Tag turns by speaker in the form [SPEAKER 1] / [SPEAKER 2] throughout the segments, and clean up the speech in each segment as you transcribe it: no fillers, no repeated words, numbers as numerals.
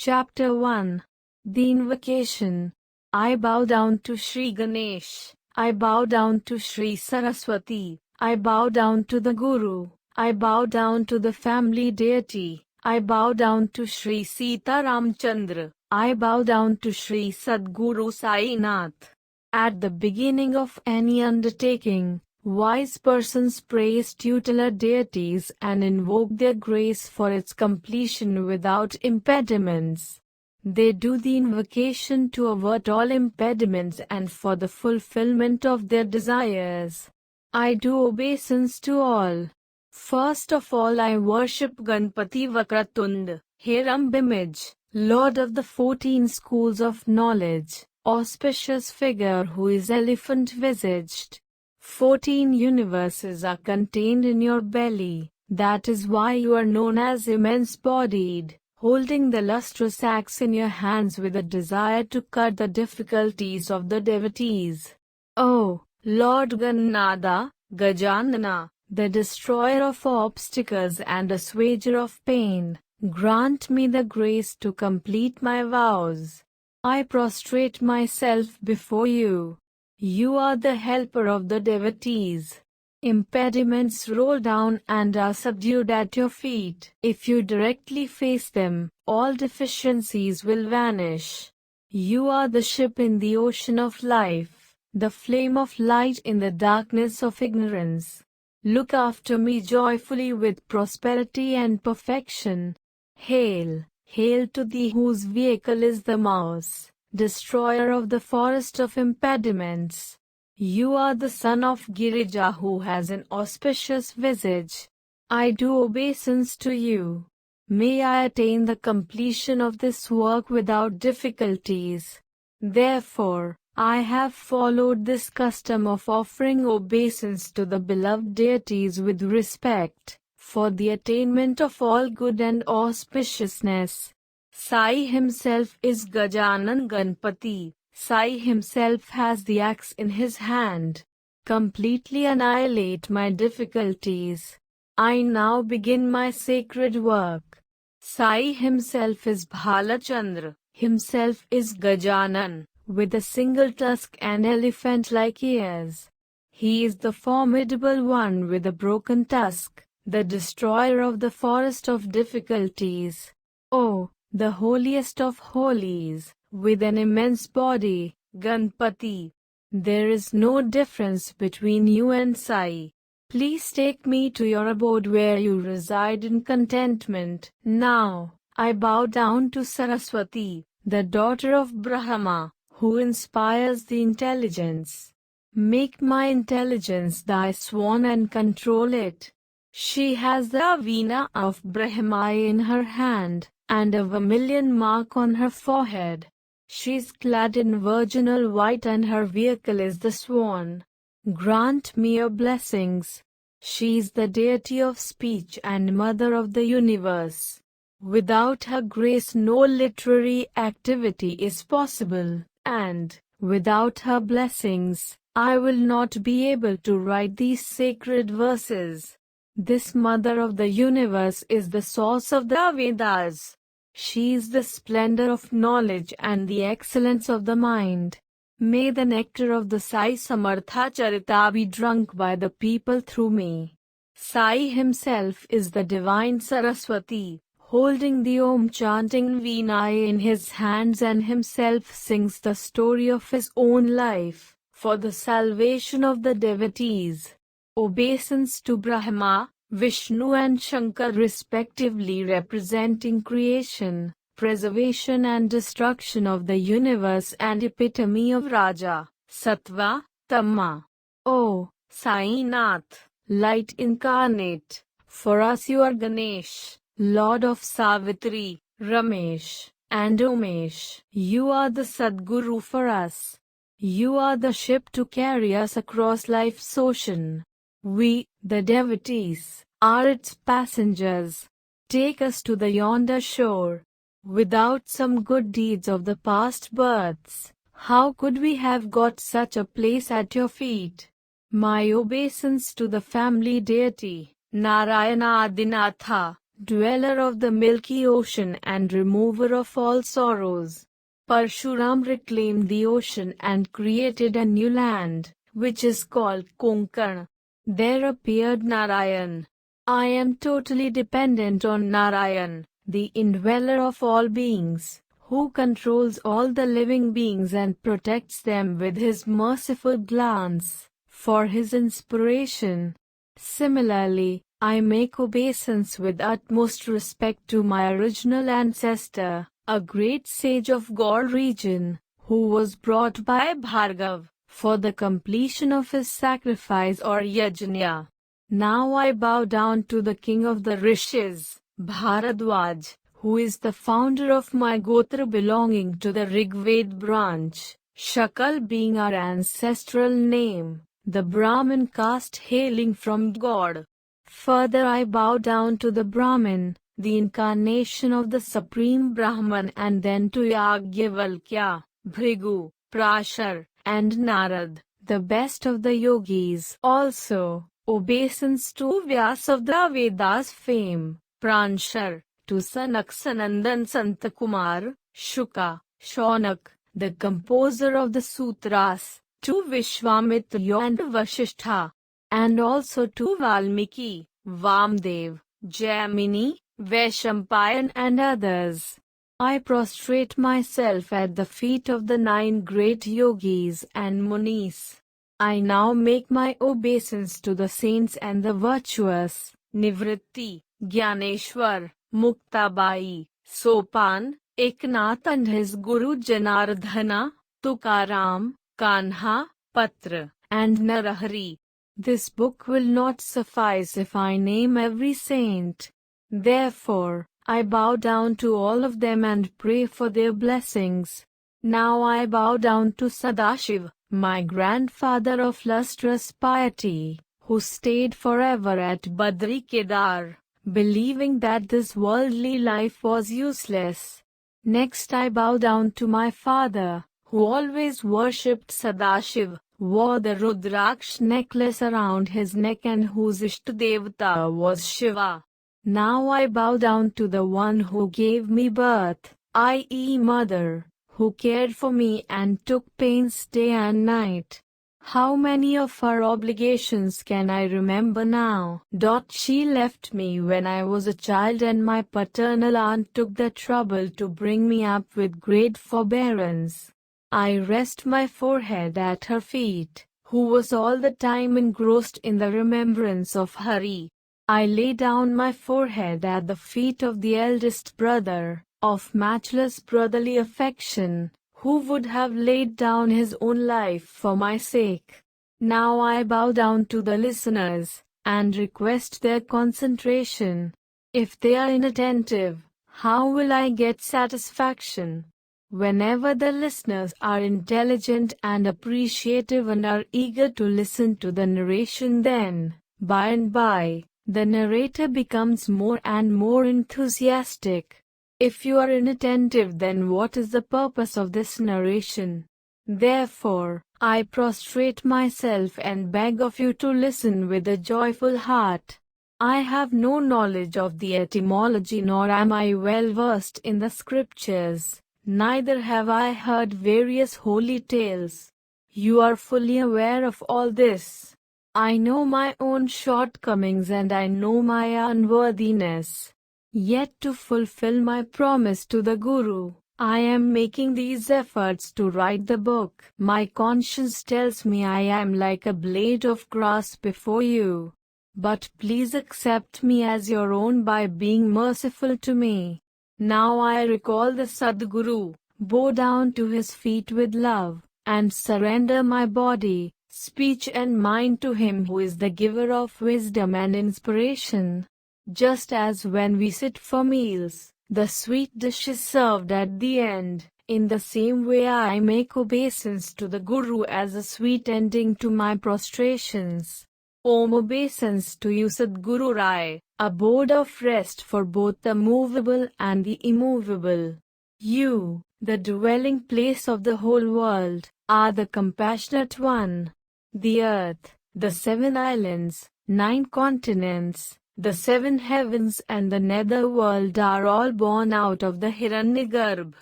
[SPEAKER 1] Chapter 1. The Invocation. I bow down to Sri Ganesh. I bow down to Sri Saraswati. I bow down to the Guru. I bow down to the family deity. I bow down to Sri Sita Ramchandra. I bow down to Sri Sadguru Sai Nath. At the beginning of any undertaking, wise persons praise tutelar deities and invoke their grace for its completion without impediments. They do the invocation to avert all impediments and for the fulfillment of their desires. I do obeisance to all. First of all, I worship Ganpati Vakratund, Hiram Image, Lord of the 14 schools of knowledge, auspicious figure who is elephant-visaged. 14 universes are contained in your belly, that is why you are known as immense-bodied, holding the lustrous axe in your hands with a desire to cut the difficulties of the devotees. Oh, Lord Gannada, Gajanana, the destroyer of obstacles and assuager of pain, grant me the grace to complete my vows. I prostrate myself before you. You are the helper of the devotees. Impediments roll down and are subdued at your feet. If you directly face them, all deficiencies will vanish. You are the ship in the ocean of life, the flame of light in the darkness of ignorance. Look after me joyfully with prosperity and perfection. Hail, hail to thee whose vehicle is the mouse, destroyer of the forest of impediments. You are the son of Girija who has an auspicious visage. I do obeisance to you. May I attain the completion of this work without difficulties. Therefore, I have followed this custom of offering obeisance to the beloved deities with respect, for the attainment of all good and auspiciousness. Sai himself is Gajanan Ganpati. Sai himself has the axe in his hand. Completely annihilate my difficulties. I now begin my sacred work. Sai himself is Bhalachandra. Himself is Gajanan, with a single tusk and elephant-like ears. He is the formidable one with a broken tusk, the destroyer of the forest of difficulties. Oh, the holiest of holies, with an immense body, Ganpati. There is no difference between you and Sai. Please take me to your abode where you reside in contentment. Now, I bow down to Saraswati, the daughter of Brahma, who inspires the intelligence. Make my intelligence thy swan and control it. She has the veena of Brahma in her hand, and a vermilion mark on her forehead. She is clad in virginal white and her vehicle is the swan. Grant me your blessings. She is the deity of speech and mother of the universe. Without her grace no literary activity is possible, and, without her blessings, I will not be able to write these sacred verses. This mother of the universe is the source of the Vedas. She is the splendor of knowledge and the excellence of the mind. May the nectar of the Sai Satcharitra be drunk by the people through me. Sai himself is the divine Saraswati, holding the Om chanting veena in his hands, and himself sings the story of his own life, for the salvation of the devotees. Obeisance to Brahma, Vishnu and Shankar respectively, representing creation, preservation and destruction of the universe and epitome of Raja, Sattva, Tama. O Sai Nath, light incarnate, for us you are Ganesh, Lord of Savitri, Ramesh, and Umesh. You are the Sadguru for us. You are the ship to carry us across life's ocean. We, the devotees, are its passengers. Take us to the yonder shore. Without some good deeds of the past births, how could we have got such a place at your feet? My obeisance to the family deity, Narayana Adinatha, dweller of the milky ocean and remover of all sorrows. Parshuram reclaimed the ocean and created a new land, which is called Konkan. There appeared Narayan. I am totally dependent on Narayan, the indweller of all beings, who controls all the living beings and protects them with his merciful glance, for his inspiration. Similarly, I make obeisance with utmost respect to my original ancestor, a great sage of Gaur region, who was brought by Bhargav for the completion of his sacrifice or yajna. Now I bow down to the king of the rishis, Bharadwaj, who is the founder of my Gotra belonging to the Rigved branch, Shakal being our ancestral name, the Brahmin caste hailing from God. Further I bow down to the Brahmin, the incarnation of the Supreme Brahman, and then to Yagyavalkya, Bhrigu, Prashar, and Narad, the best of the yogis. Also, obeisance to Vyas of the Vedas fame, Pranshar, to Sanaksanandan Santakumar, Shuka, Shaunak, the composer of the sutras, to Vishwamitra and Vasishtha, and also to Valmiki, Vamdev, Jaimini, Vaishampayan and others. I prostrate myself at the feet of the 9 great yogis and munis. I now make my obeisance to the saints and the virtuous, Nivritti, Gyaneshwar, Muktabai, Sopan, Eknath and his Guru Janardhana, Tukaram, Kanha, Patra, and Narahari. This book will not suffice if I name every saint. Therefore, I bow down to all of them and pray for their blessings. Now I bow down to Sadashiv, my grandfather of lustrous piety, who stayed forever at Badri Kedar, believing that this worldly life was useless. Next I bow down to my father, who always worshipped Sadashiv, wore the Rudraksh necklace around his neck and whose Ishtadevata was Shiva. Now I bow down to the one who gave me birth, i.e. mother, who cared for me and took pains day and night. How many of her obligations can I remember now? She left me when I was a child, and my paternal aunt took the trouble to bring me up with great forbearance. I rest my forehead at her feet, who was all the time engrossed in the remembrance of Hari. I lay down my forehead at the feet of the eldest brother, of matchless brotherly affection, who would have laid down his own life for my sake. Now I bow down to the listeners, and request their concentration. If they are inattentive, how will I get satisfaction? Whenever the listeners are intelligent and appreciative and are eager to listen to the narration, then, by and by, the narrator becomes more and more enthusiastic. If you are inattentive, then what is the purpose of this narration? Therefore, I prostrate myself and beg of you to listen with a joyful heart. I have no knowledge of the etymology, nor am I well versed in the scriptures, neither have I heard various holy tales. You are fully aware of all this. I know my own shortcomings and I know my unworthiness. Yet to fulfill my promise to the Guru, I am making these efforts to write the book. My conscience tells me I am like a blade of grass before you. But please accept me as your own by being merciful to me. Now I recall the Sadguru, bow down to his feet with love, and surrender my body, speech and mind to him who is the giver of wisdom and inspiration. Just as when we sit for meals, the sweet dish is served at the end, in the same way I make obeisance to the Guru as a sweet ending to my prostrations. Om obeisance to you Sadguru Rai, abode of rest for both the movable and the immovable. You, the dwelling place of the whole world, are the compassionate one. The earth, the 7 islands, 9 continents, The seven heavens and the netherworld are all born out of the Hiranyagarbha.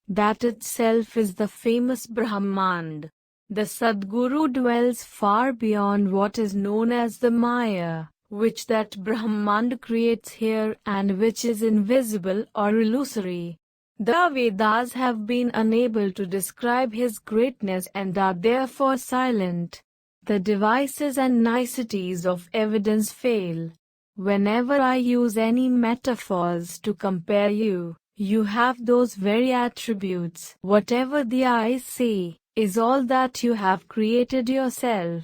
[SPEAKER 1] That itself is the famous Brahmand. The Sadguru dwells far beyond what is known as the Maya, which that Brahmand creates here and which is invisible or illusory. The Vedas have been unable to describe his greatness and are therefore silent. The devices and niceties of evidence fail. Whenever I use any metaphors to compare you, you have those very attributes. Whatever the eyes say is all that you have created yourself.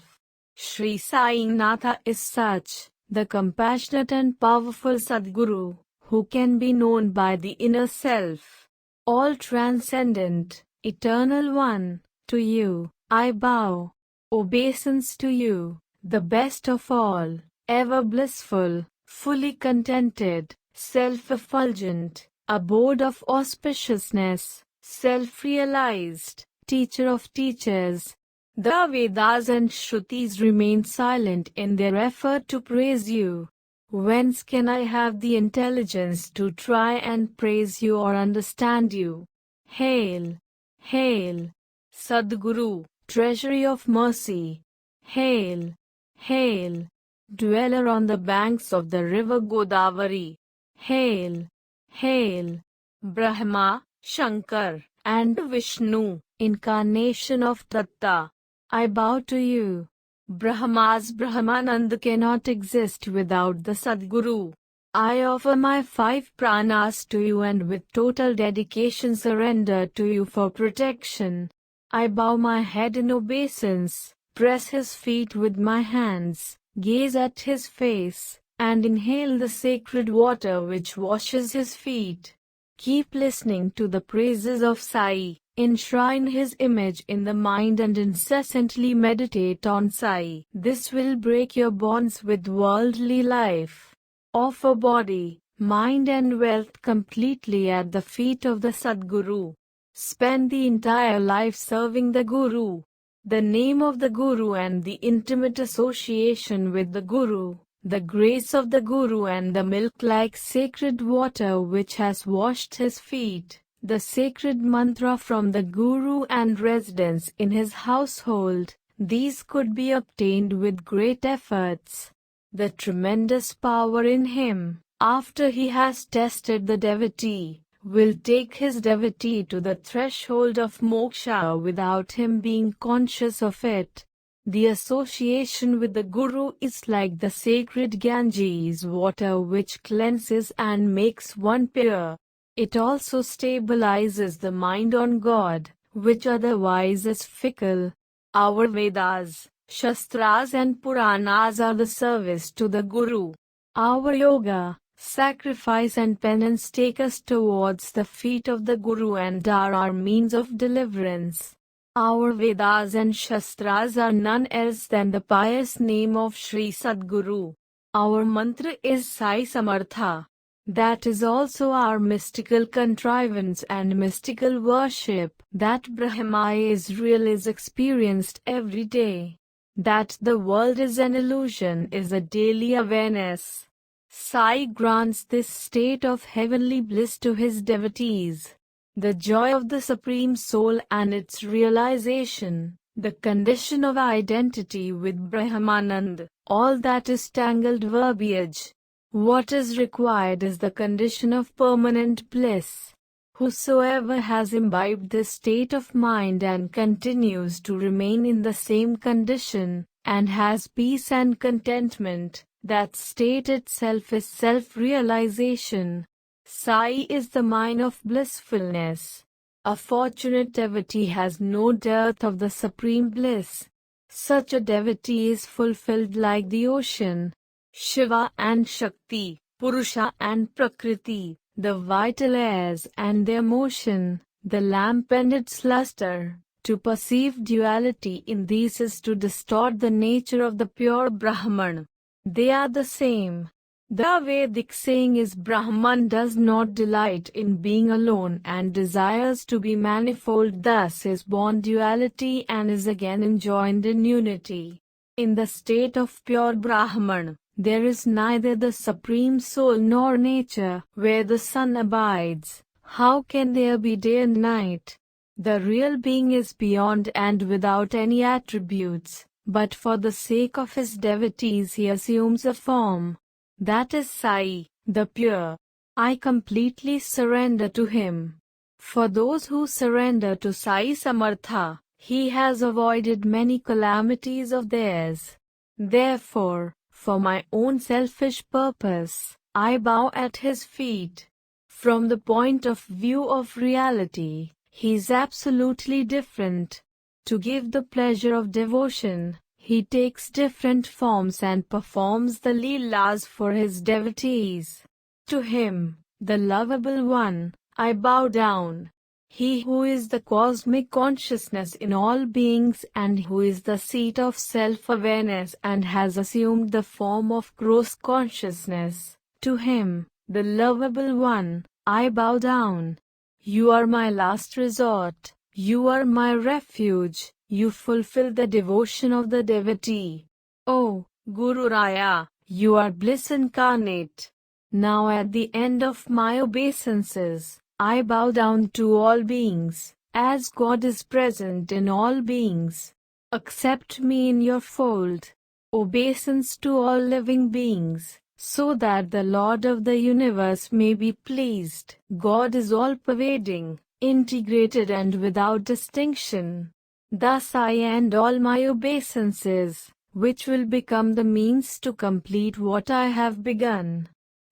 [SPEAKER 1] Sri Sai Natha is such, the compassionate and powerful Sadguru, who can be known by the inner self. All transcendent, eternal one, to you, I bow. Obeisance to you, the best of all, ever blissful, fully contented, self-effulgent, abode of auspiciousness, self-realized, teacher of teachers. The Vedas and Shrutis remain silent in their effort to praise you. Whence can I have the intelligence to try and praise you or understand you? Hail! Hail! Sadguru, treasury of mercy! Hail! Hail! Dweller on the banks of the river Godavari! Hail! Hail! Brahma, Shankar, and Vishnu, incarnation of Tatta! I bow to you. Brahma's Brahmanand cannot exist without the Sadguru. I offer my 5 pranas to you and with total dedication surrender to you for protection. I bow my head in obeisance, press his feet with my hands, gaze at his face, and inhale the sacred water which washes his feet. Keep listening to the praises of Sai, enshrine his image in the mind and incessantly meditate on Sai. This will break your bonds with worldly life. Offer body, mind and wealth completely at the feet of the Sadguru. Spend the entire life serving the Guru. The name of the Guru and the intimate association with the Guru, the grace of the Guru and the milk-like sacred water which has washed his feet, the sacred mantra from the Guru and residence in his household, these could be obtained with great efforts. The tremendous power in him, after he has tested the devotee, will take his devotee to the threshold of moksha without him being conscious of it. The association with the Guru is like the sacred Ganges water which cleanses and makes one pure. It also stabilizes the mind on God, which otherwise is fickle. Our Vedas, Shastras and Puranas are the service to the Guru. Our yoga, sacrifice and penance take us towards the feet of the Guru and are our means of deliverance. Our Vedas and Shastras are none else than the pious name of Sri Sadguru. Our mantra is Sai Samartha. That is also our mystical contrivance and mystical worship. That Brahma is real is experienced every day. That the world is an illusion is a daily awareness. Sai grants this state of heavenly bliss to his devotees. The joy of the Supreme Soul and its realization, the condition of identity with Brahmanand, all that is tangled verbiage. What is required is the condition of permanent bliss. Whosoever has imbibed this state of mind and continues to remain in the same condition, and has peace and contentment, that state itself is self-realization. Sai is the mine of blissfulness. A fortunate devotee has no dearth of the supreme bliss. Such a devotee is fulfilled like the ocean. Shiva and Shakti, Purusha and Prakriti, the vital airs and their motion, the lamp and its luster. To perceive duality in these is to distort the nature of the pure Brahman. They are the same. The Vedic saying is Brahman does not delight in being alone and desires to be manifold, thus is born duality and is again enjoined in unity. In the state of pure Brahman, There is neither the Supreme Soul nor nature where the sun abides. How can there be day and night? The real being is beyond and without any attributes, but for the sake of his devotees he assumes a form. That is Sai, the pure. I completely surrender to him. For those who surrender to Sai Samartha, he has avoided many calamities of theirs. Therefore, for my own selfish purpose, I bow at his feet. From the point of view of reality, he is absolutely different. To give the pleasure of devotion, he takes different forms and performs the leelas for his devotees. To him, the lovable one, I bow down. He who is the cosmic consciousness in all beings and who is the seat of self-awareness and has assumed the form of gross consciousness. To him, the lovable one, I bow down. You are my last resort. You are my refuge. You fulfill the devotion of the devotee. Oh, Guru Raya, you are bliss incarnate. Now at the end of my obeisances, I bow down to all beings, as God is present in all beings. Accept me in your fold. Obeisance to all living beings, so that the Lord of the universe may be pleased. God is all-pervading, integrated and without distinction. Thus I end all my obeisances, which will become the means to complete what I have begun.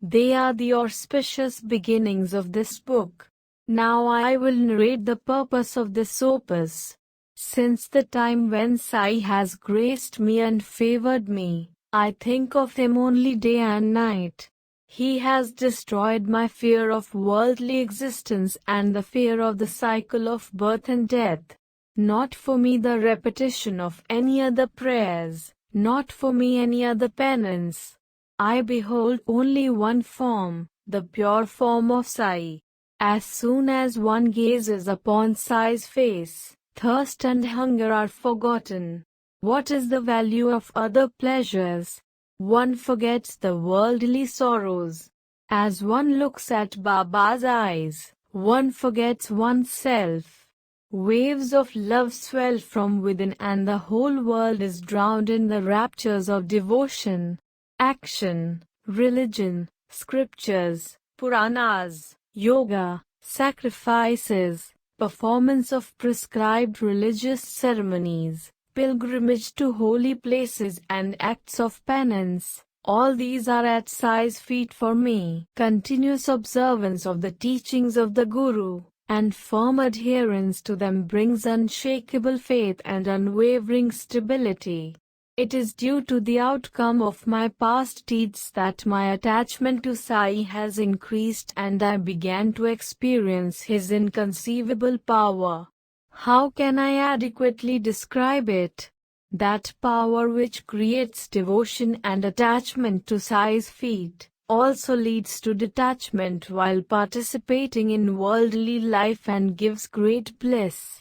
[SPEAKER 1] They are the auspicious beginnings of this book. Now I will narrate the purpose of this opus. Since the time when Sai has graced me and favored me, I think of him only day and night. He has destroyed my fear of worldly existence and the fear of the cycle of birth and death. Not for me the repetition of any other prayers, not for me any other penance. I behold only one form, the pure form of Sai. As soon as one gazes upon Sai's face, thirst and hunger are forgotten. What is the value of other pleasures? One forgets the worldly sorrows. As one looks at Baba's eyes, one forgets oneself. Waves of love swell from within and the whole world is drowned in the raptures of devotion. Action, religion, scriptures, Puranas, yoga, sacrifices, performance of prescribed religious ceremonies, pilgrimage to holy places and acts of penance, all these are at Sai's feet for me. Continuous observance of the teachings of the Guru, and firm adherence to them brings unshakable faith and unwavering stability. It is due to the outcome of my past deeds that my attachment to Sai has increased and I began to experience his inconceivable power. How can I adequately describe it? That power which creates devotion and attachment to Sai's feet also leads to detachment while participating in worldly life and gives great bliss.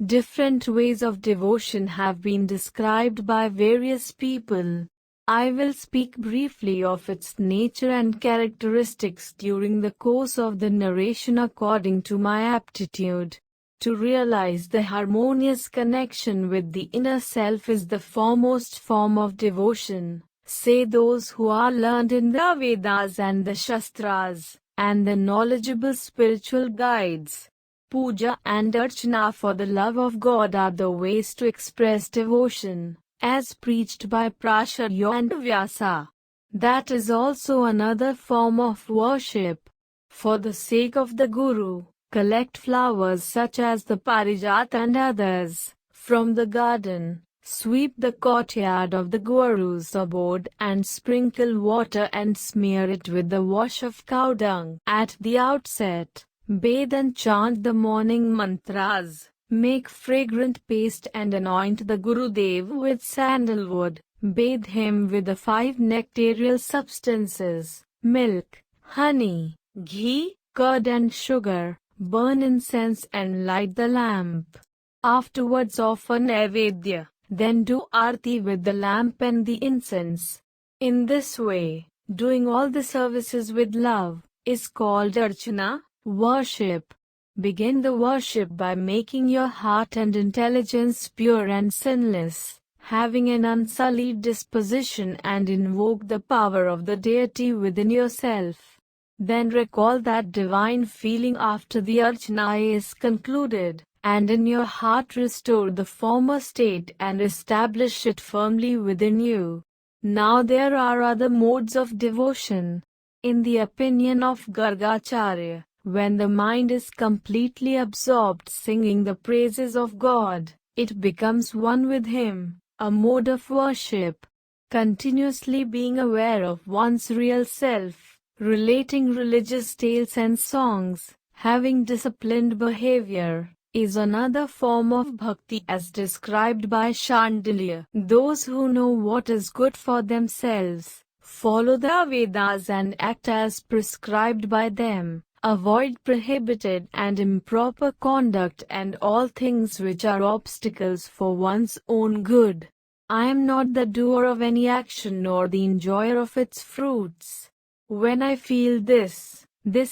[SPEAKER 1] Different ways of devotion have been described by various people. I will speak briefly of its nature and characteristics during the course of the narration according to my aptitude. To realize the harmonious connection with the inner self is the foremost form of devotion, say those who are learned in the Vedas and the Shastras, and the knowledgeable spiritual guides. Puja and Archana for the love of God are the ways to express devotion, as preached by Pracharya and Vyasa. That is also another form of worship. For the sake of the Guru, collect flowers such as the Parijat and others, from the garden, sweep the courtyard of the Guru's abode and sprinkle water and smear it with the wash of cow dung. At the outset, bathe and chant the morning mantras, make fragrant paste and anoint the Gurudev with sandalwood, bathe him with the 5 nectarial substances, milk, honey, ghee, curd and sugar, burn incense and light the lamp. Afterwards offer Naivedya, then do Aarti with the lamp and the incense. In this way, doing all the services with love is called archana, worship. Begin the worship by making your heart and intelligence pure and sinless, having an unsullied disposition, and invoke the power of the deity within yourself. Then recall that divine feeling after the archana is concluded, and in your heart restore the former state and establish it firmly within you. Now there are other modes of devotion. In the opinion of Gargacharya, when the mind is completely absorbed singing the praises of God, it becomes one with Him, a mode of worship. Continuously being aware of one's real self, relating religious tales and songs, having disciplined behavior, is another form of bhakti as described by Chandilya. Those who know what is good for themselves, follow the Vedas and act as prescribed by them, avoid prohibited and improper conduct and all things which are obstacles for one's own good. I am not the doer of any action nor the enjoyer of its fruits. When I feel this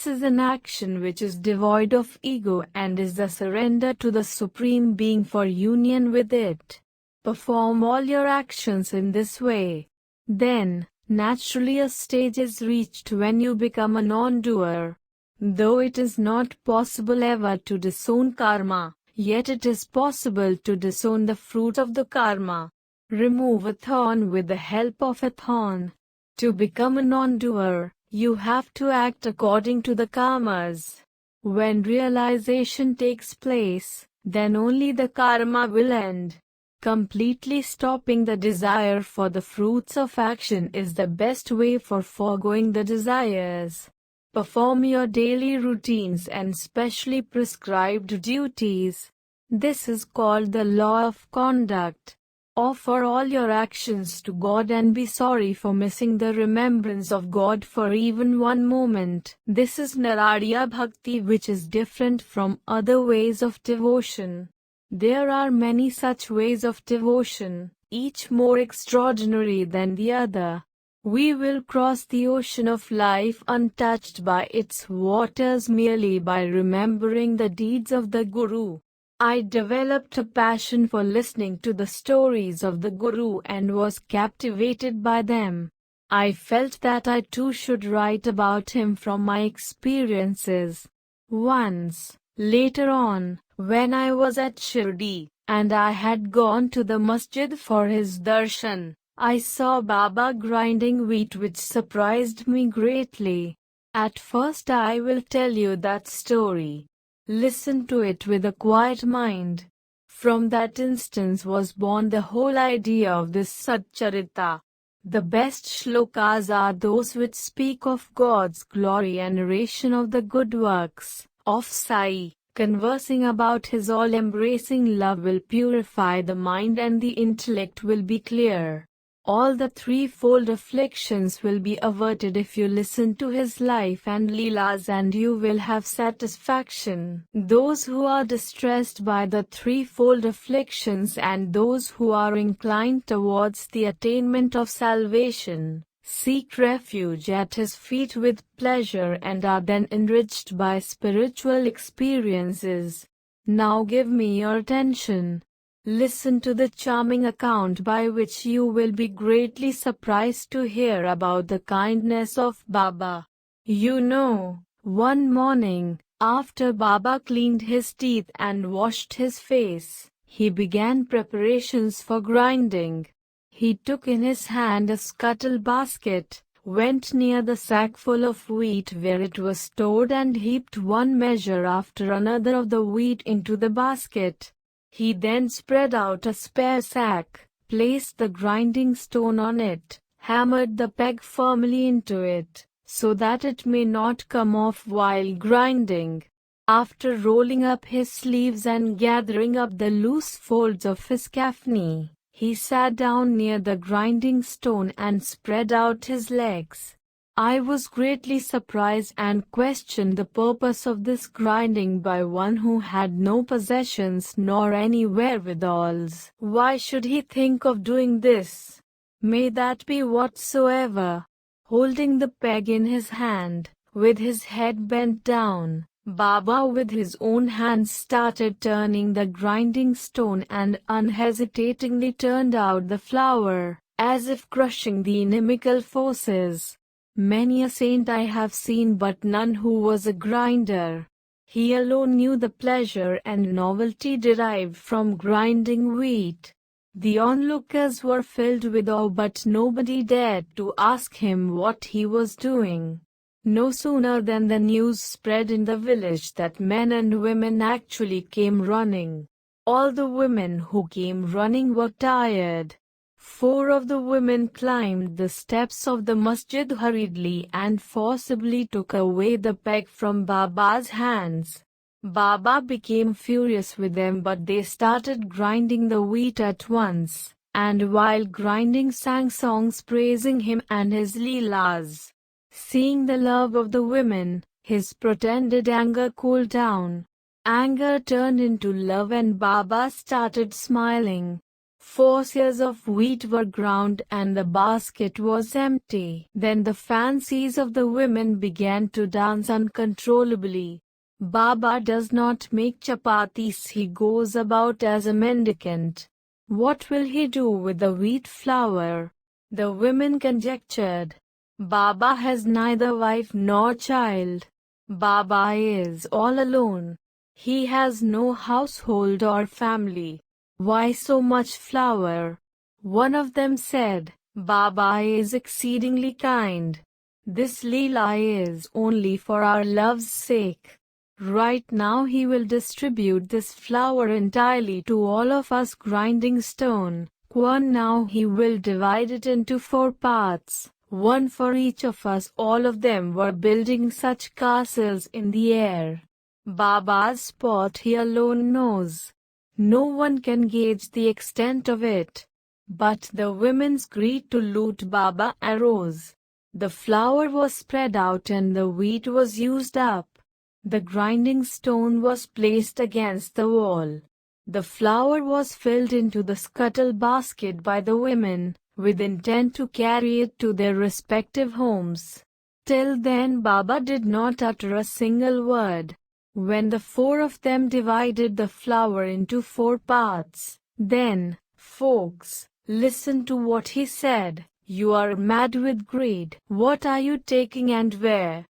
[SPEAKER 1] is an action which is devoid of ego and is the surrender to the Supreme Being for union with it. Perform all your actions in this way. Then, naturally a stage is reached when you become a non-doer. Though it is not possible ever to disown karma, yet it is possible to disown the fruit of the karma. Remove a thorn with the help of a thorn. To become a non-doer, you have to act according to the karmas. When realization takes place, then only the karma will end. Completely stopping the desire for the fruits of action is the best way for foregoing the desires. Perform your daily routines and specially prescribed duties. This is called the law of conduct. Offer all your actions to God and be sorry for missing the remembrance of God for even one moment. This is Naradiya Bhakti, which is different from other ways of devotion. There are many such ways of devotion, each more extraordinary than the other. We will cross the ocean of life untouched by its waters merely by remembering the deeds of the Guru. I developed a passion for listening to the stories of the Guru and was captivated by them. I felt that I too should write about him from my experiences. Once, later on, when I was at Shirdi, and I had gone to the masjid for his darshan, I saw Baba grinding wheat, which surprised me greatly. At first I will tell you that story. Listen to it with a quiet mind. From that instance was born the whole idea of this Satcharitra. The best shlokas are those which speak of God's glory and narration of the good works of Sai. Conversing about His all-embracing love will purify the mind and the intellect will be clear. All the threefold afflictions will be averted if you listen to His life and leelas, and you will have satisfaction. Those who are distressed by the threefold afflictions and those who are inclined towards the attainment of salvation, seek refuge at His feet with pleasure and are then enriched by spiritual experiences. Now give me your attention. Listen to the charming account by which you will be greatly surprised to hear about the kindness of Baba. You know, one morning, after Baba cleaned his teeth and washed his face, he began preparations for grinding. He took in his hand a scuttle basket, went near the sack full of wheat where it was stored and heaped one measure after another of the wheat into the basket. He then spread out a spare sack, placed the grinding stone on it, hammered the peg firmly into it, so that it may not come off while grinding. After rolling up his sleeves and gathering up the loose folds of his kafni, he sat down near the grinding stone and spread out his legs. I was greatly surprised and questioned the purpose of this grinding by one who had no possessions nor any wherewithals. Why should he think of doing this? May that be whatsoever. Holding the peg in his hand, with his head bent down, Baba with his own hands started turning the grinding stone and unhesitatingly turned out the flour, as if crushing the inimical forces. Many a saint I have seen, but none who was a grinder. He alone knew the pleasure and novelty derived from grinding wheat. The onlookers were filled with awe, but nobody dared to ask him what he was doing. No sooner than the news spread in the village that men and women actually came running. All the women who came running were tired. 4 of the women climbed the steps of the masjid hurriedly and forcibly took away the peg from Baba's hands. Baba became furious with them, but they started grinding the wheat at once, and while grinding sang songs praising him and his leelas. Seeing the love of the women, his pretended anger cooled down. Anger turned into love and Baba started smiling. 4 seahs of wheat were ground and the basket was empty. Then the fancies of the women began to dance uncontrollably. Baba does not make chapatis, he goes about as a mendicant. What will he do with the wheat flour? The women conjectured. Baba has neither wife nor child. Baba is all alone. He has no household or family. Why so much flour? One of them said, Baba is exceedingly kind. This Leela is only for our love's sake. Right now he will distribute this flour entirely to all of us grinding stone. Now he will divide it into 4 parts. 1 for each of us. All of them were building such castles in the air. Baba's spot he alone knows. No one can gauge the extent of it. But the women's greed to loot Baba arose. The flour was spread out and the wheat was used up. The grinding stone was placed against the wall. The flour was filled into the scuttle basket by the women, with intent to carry it to their respective homes. Till then Baba did not utter a single word. When the 4 of them divided the flour into 4 parts, then, folks, listen to what he said. You are mad with greed. What are you taking and where?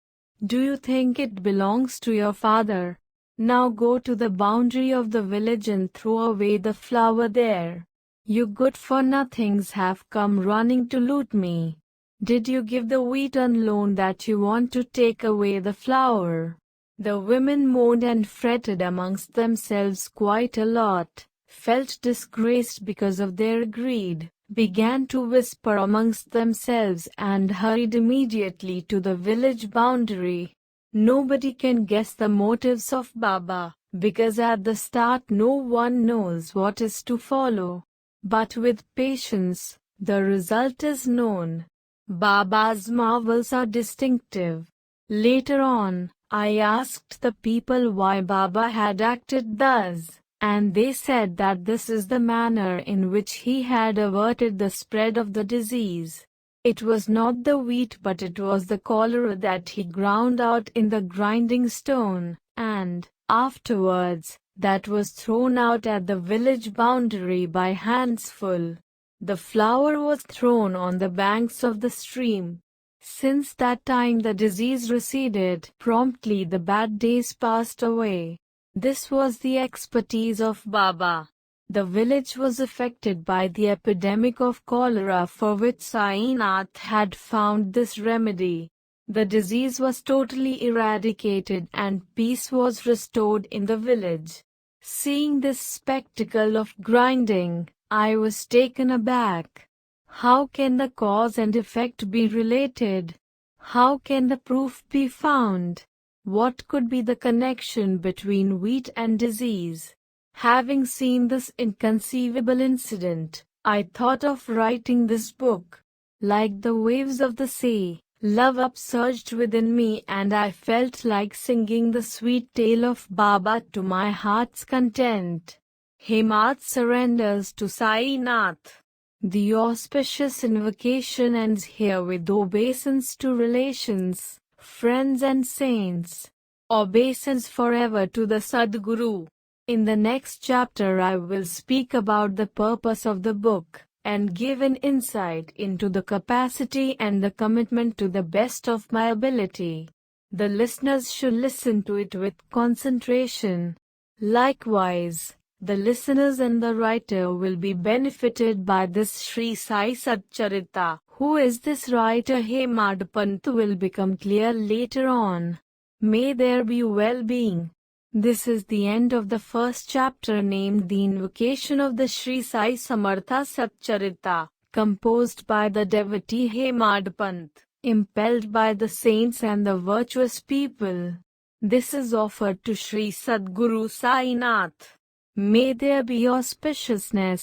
[SPEAKER 1] Do you think it belongs to your father? Now go to the boundary of the village and throw away the flour there. You good-for-nothings have come running to loot me. Did you give the wheat on loan that you want to take away the flour? The women moaned and fretted amongst themselves quite a lot, felt disgraced because of their greed, began to whisper amongst themselves and hurried immediately to the village boundary. Nobody can guess the motives of Baba, because at the start no one knows what is to follow. But with patience, the result is known. Baba's marvels are distinctive. Later on, I asked the people why Baba had acted thus, and they said that this is the manner in which he had averted the spread of the disease. It was not the wheat but it was the cholera that he ground out in the grinding stone, and, afterwards, that was thrown out at the village boundary by handsful. The flour was thrown on the banks of the stream. Since that time the disease receded. Promptly the bad days passed away. This was the expertise of Baba. The village was affected by the epidemic of cholera for which Sainath had found this remedy. The disease was totally eradicated and peace was restored in the village. Seeing this spectacle of grinding, I was taken aback. How can the cause and effect be related? How can the proof be found? What could be the connection between wheat and disease? Having seen this inconceivable incident, I thought of writing this book. Like the waves of the sea, love upsurged within me and I felt like singing the sweet tale of Baba to my heart's content. Hemant surrenders to Sainath. The auspicious invocation ends here with obeisance to relations, friends and saints. Obeisance forever to the Sadguru. In the next chapter I will speak about the purpose of the book, and give an insight into the capacity and the commitment to the best of my ability. The listeners should listen to it with concentration. Likewise, the listeners and the writer will be benefited by this Sri Sai Satcharitra. Who is this writer Hemadpant will become clear later on. May there be well-being. This is the end of the first chapter named The Invocation of the Sri Sai Samartha Satcharitra, composed by the devotee Hemadpant, impelled by the saints and the virtuous people. This is offered to Sri Sadguru Sai Nath. May there be auspiciousness.